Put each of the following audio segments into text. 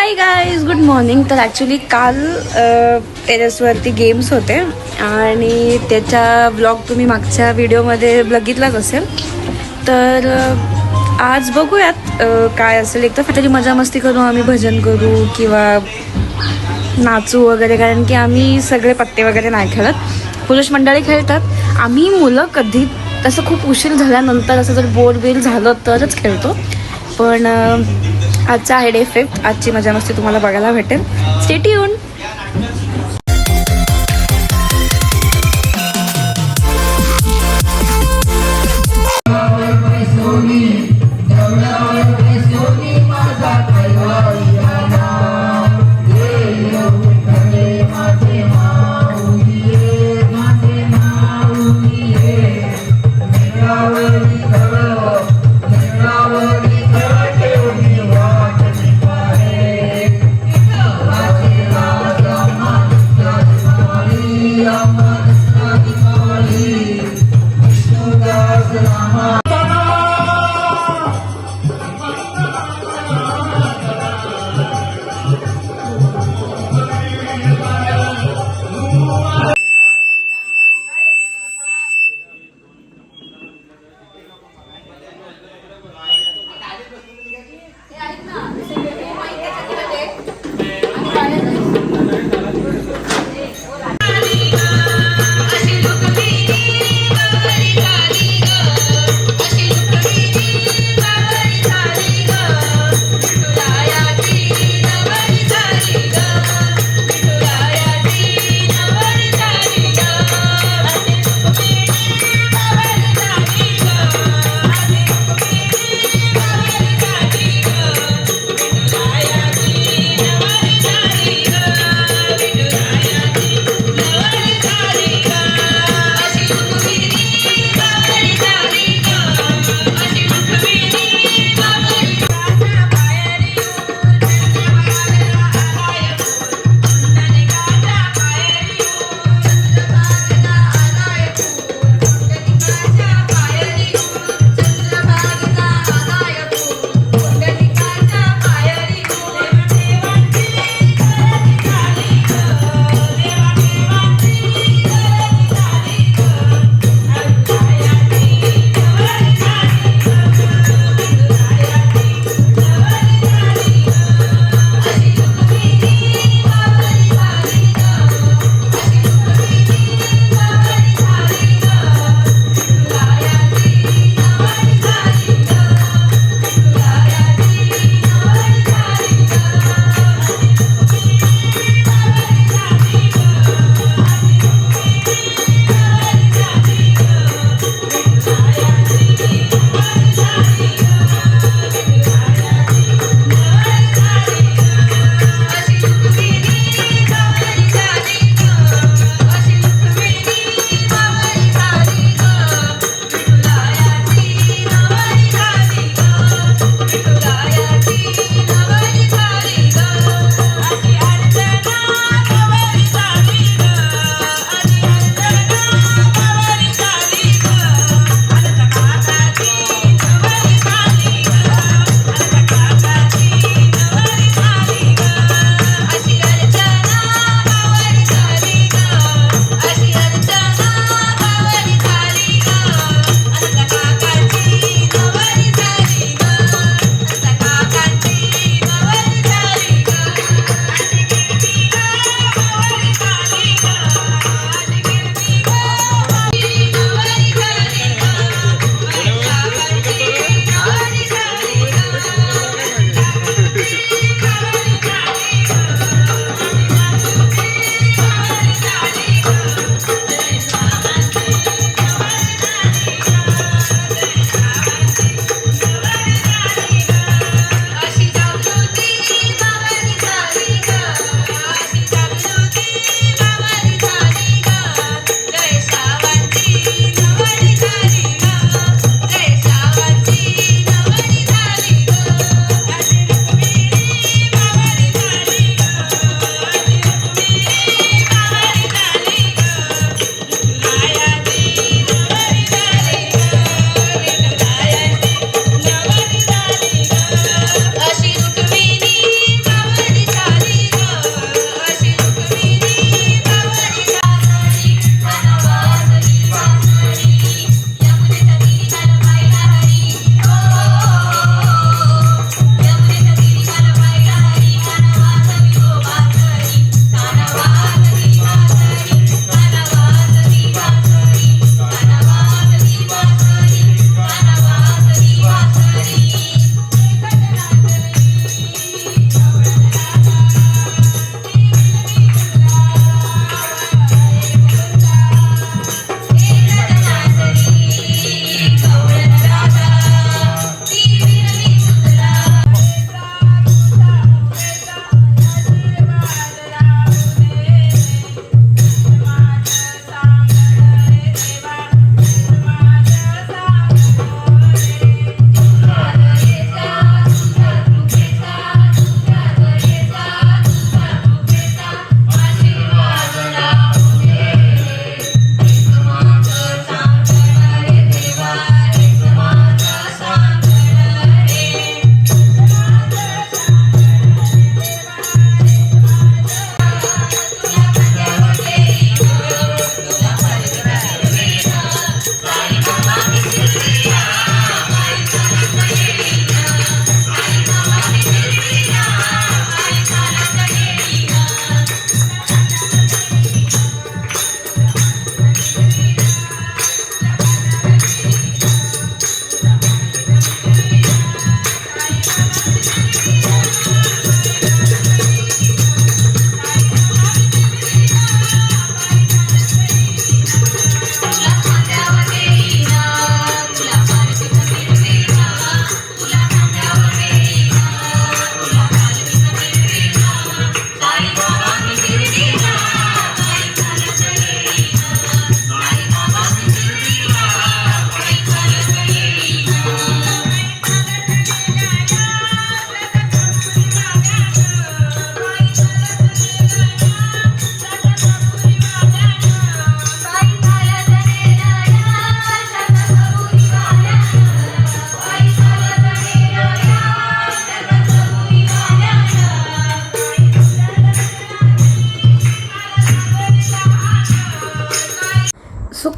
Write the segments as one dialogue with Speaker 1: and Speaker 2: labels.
Speaker 1: Hi guys, good morning. तर actually काल टेरेसवरती गेम्स होते आणि त्याचा ब्लॉग तुम्ही मागच्या व्हिडिओमध्ये बघितलाच असेल. तर आज बघूयात काय असेल. एक तर तरी मजा मस्ती करू, आम्ही भजन करू किंवा नाचू वगैरे, कारण की आम्ही सगळे पत्ते वगैरे नाही खेळत, पुरुष मंडळी खेळतात. आम्ही मुलं कधी तसं खूप उशीर झाल्यानंतर असं जर बोर बिल झालं तरच खेळतो. पण आजचा आहे डे 5. आजची मजा मस्ती तुम्हाला बघायला भेटेल. Stay tuned.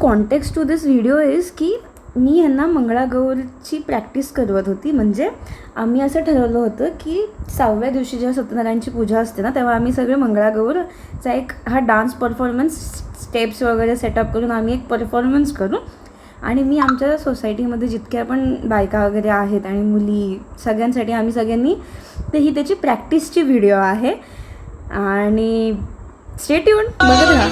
Speaker 1: Context to this video is की मी ह्यांना मंगळागौरची प्रॅक्टिस करवत होती. म्हणजे आम्ही असं ठरवलं होतं की 6व्या दिवशी जेव्हा सत्यनारायणची पूजा असते ना, तेव्हा आम्ही सगळे मंगळागौरचा एक हा डान्स परफॉर्मन्स स्टेप्स वगैरे सेटअप करून आम्ही एक परफॉर्मन्स करू. आणि मी आमच्या सोसायटीमध्ये जितक्या पण बायका वगैरे आहेत आणि मुली सगळ्यांसाठी आम्ही सगळ्यांनी ही त्याची प्रॅक्टिसची व्हिडिओ आहे. आणि स्टे ट्यून, बघत राहा.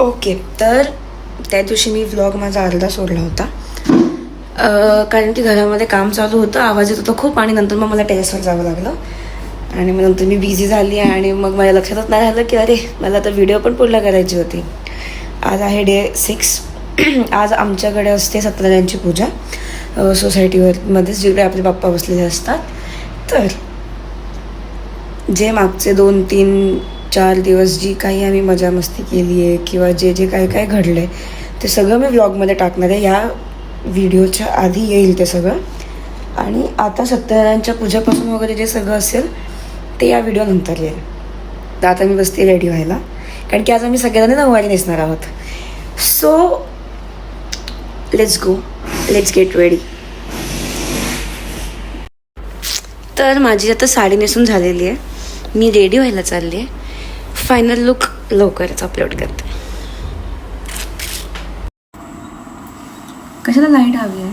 Speaker 1: ओके, तर त्या दिवशी मी व्लॉग माझा अर्धा सोडला होता कारण की घरामध्ये काम चालू होतं, आवाज येत होता खूप. आणि नंतर मग मला टेरेसवर जावं लागलं आणि मग नंतर मी बिझी झाली आणि मग माझ्या लक्षातच नाही राहिलं की अरे मला तर व्हिडिओ पण पूर्ण करायची होती. आज आहे डे 6. आज आमच्याकडे असते सत्यनारायणची पूजा सोसायटीमध्येच, जिकडे आपले बाप्पा बसलेले असतात. तर जे मागचे 2-3-4 दिवस जी काही आम्ही मजा मस्ती केली आहे किंवा जे जे काय काय घडलं आहे ते सगळं मी व्लॉगमध्ये टाकणार आहे. या व्हिडिओच्या आधी येईल ते सगळं. आणि आता सत्यनारायणच्या पूजापासून वगैरे जे सगळं असेल ते या व्हिडिओनंतर येईल. तर आता मी बसते रेडी व्हायला, कारण की आज आम्ही सगळ्यांनी नऊवारी नेसणार आहोत. So let's go, let's get ready. तर माझी आता साडी नेसून झालेली आहे, मी रेडी व्हायला चालली आहे. फायनल लुक लवकरच अपलोड करते. कशाला लाईट हवी आहे?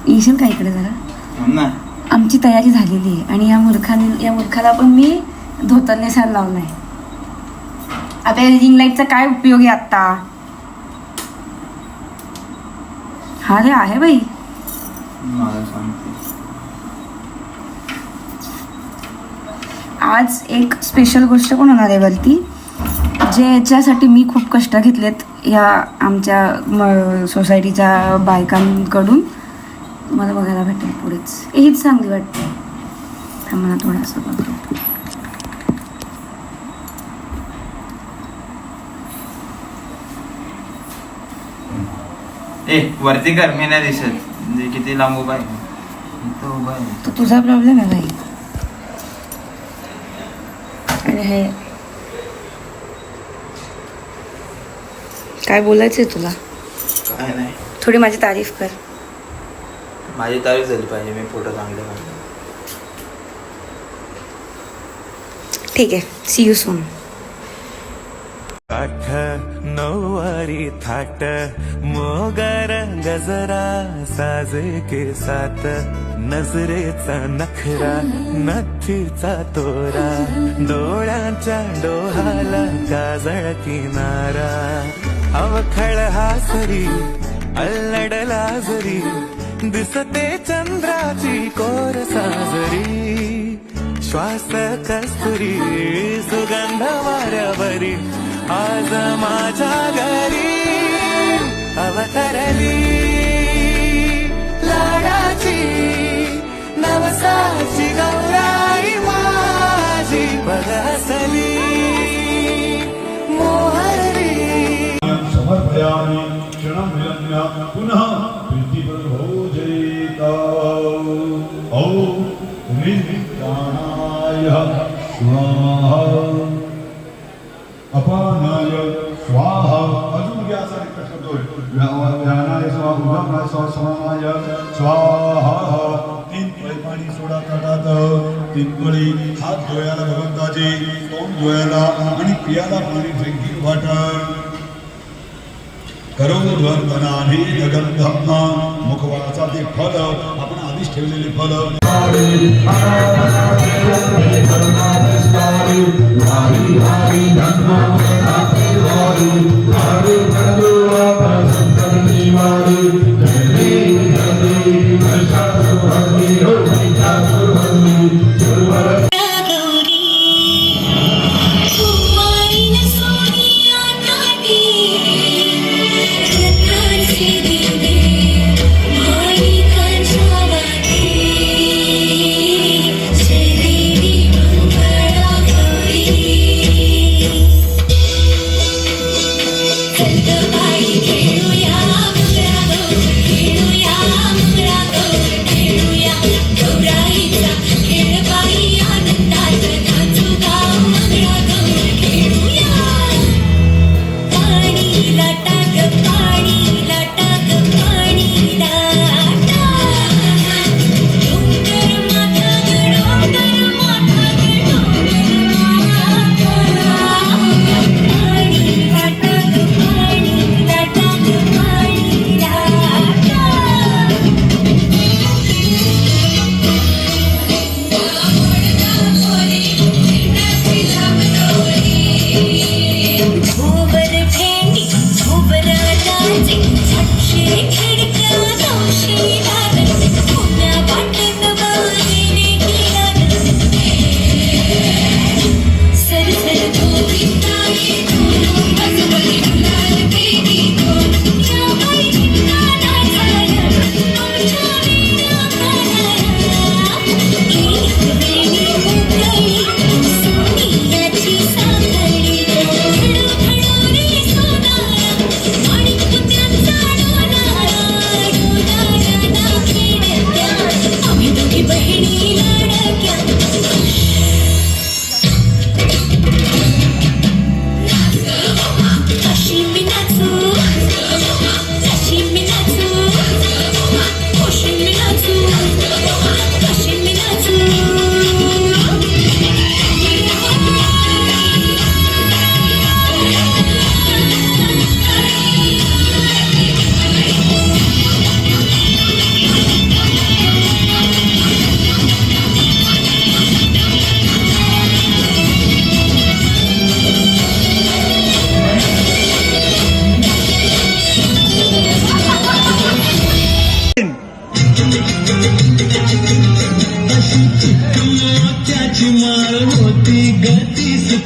Speaker 1: येशील का इकडे जरा? आमची तयारी झालेली आहे आणि या मूर्खाला पण मी धोतर नेसायला लावलं आहे. आता रिंग लाईटचा काय उपयोग आहे आत्ता? हा रे आहे बाई. आज एक स्पेशल गोष्ट पण होणार आहे वरती, ज्याच्यासाठी मी खूप कष्ट घेतलेत या आमच्या सोसायटीच्या बायकांकडून. मला बघायला भेटेल पुढेच. हीच चांगली वाटते. मला थोडंसं बघतो.
Speaker 2: वरती कर, मी नाही दिसत. म्हणजे किती लांब उभा आहे
Speaker 1: तो तुझा प्रॉब्लेम आहे भाई. आणि हे काय बोलायचंय तुला?
Speaker 2: काय नाही,
Speaker 1: थोडी माझी तारीफ कर.
Speaker 2: माझी तारीफ झाली पाहिजे, मी फोटो चांगले काढले.
Speaker 1: ठीक आहे, सी यू सून.
Speaker 3: आठ नऊवारी थाट मोगर गजरा साजे के साथ नजरेचा नखरा नथीचा तोरा डोळ्यांच्या डोहाला काजळ किनारा अवखळ हासरी अल्लडला जरी दिसते चंद्राची कोर साजरी श्वास कस्तुरी सुगंध वाऱ्यावरी आज माझ्या घरी अवतरली लाडाची नवसाची गौराई माझी बरसली मोहरी
Speaker 4: समर्पयामि क्षणं विलम्य पुनः प्रीतिप्रभोजयिता ॐ ह्रीं स्वाहा अपानाय स्वाहा. अजून घ्यासाठी कष्ट करतोय. व्यानाय स्वाहा, उदानाय स्वाहा, समानाय स्वाहा. 3 पळी पाणी सोडा ताटात. 3 पळी हात धुयाला भगवंताचे, तोंड धुयाला आणि पियाला पाणी ड्रिंकिंग वॉटर. करोधनाने गंधम मुखवाचा ते फल आपण आधीच ठेवलेले फल. हरी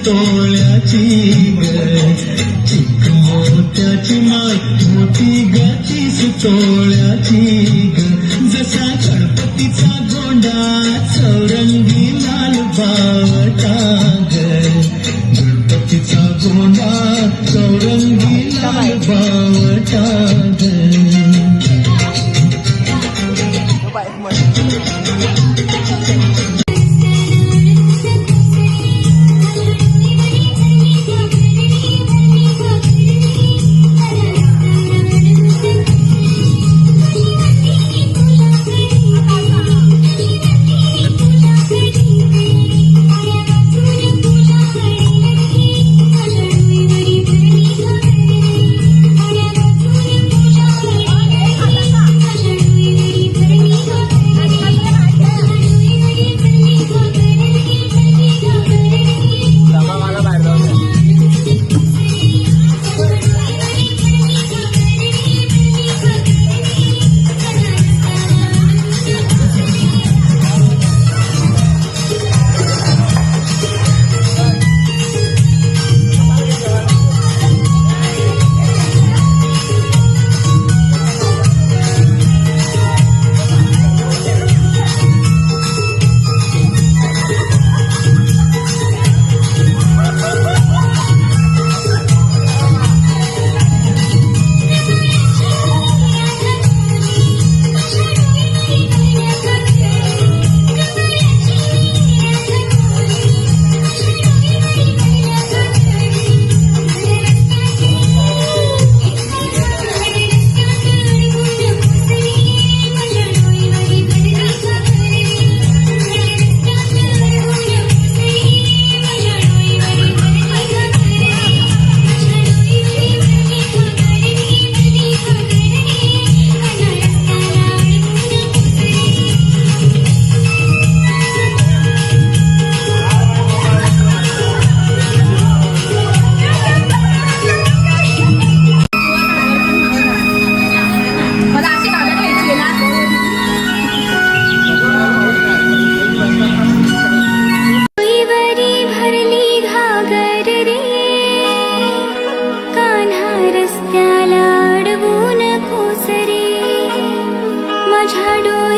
Speaker 5: तोळ्याची ग चिक मोत्याची माळ मोठी ग 30 तोळ्याची ग जसा गणपतीचा गोंडा चौरंगी लाल बावटा ग गणपतीचा गोंडा चौरंगी लाल बावटा ग
Speaker 6: डोईवरी भरली घागर रे कान्हा रस्त्याला अडवू नकोस रे माझ्या डोई